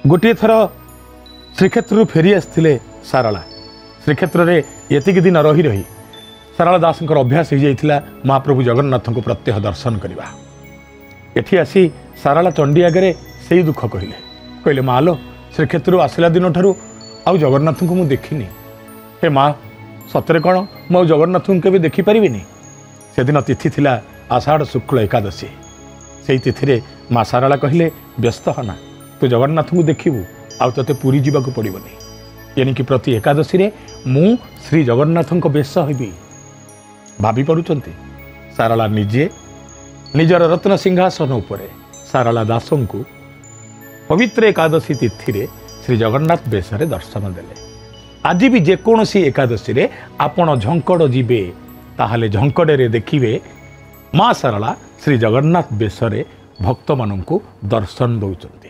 गोटे थर श्रीक्षेत्र फेरी आसते सारला श्रीक्षेत्र में एतिक दिन रही रही सारला दास अभ्यास हो जाता महाप्रभु जगन्नाथ को प्रत्यह दर्शन करवा। एठी आसी सारला चंडी आगे से दुख कहले कहले मालो श्रीक्षेत्र आसला दिन ठारू आउ जगन्नाथ को मुझे देखनी हे माँ सतरे कौन मु जगन्नाथ को केवे देखिपारि से दिन तिथि थिला आषाढ़ शुक्ल एकादशी से तिथि माँ सारला कहले व्यस्त होना तू जगन्नाथ को देखू आउ ते पुरी जावाक पड़ोनी यानी कि प्रति एकादशी रे मु श्री जगन्नाथ बेश हेबी भाभी पारुचंती सारला निजे निजर रत्न सिंहासन उपरे सारला दास को पवित्र एकादशी तिथि रे श्री जगन्नाथ बेश दर्शन देले। आज भी जेकोसी एकादशी रे आपण झंकड़ जीवे ताहले झंकड़े रे देखिबे माँ सारला श्री जगन्नाथ बेश भक्त मानू दर्शन दौरान।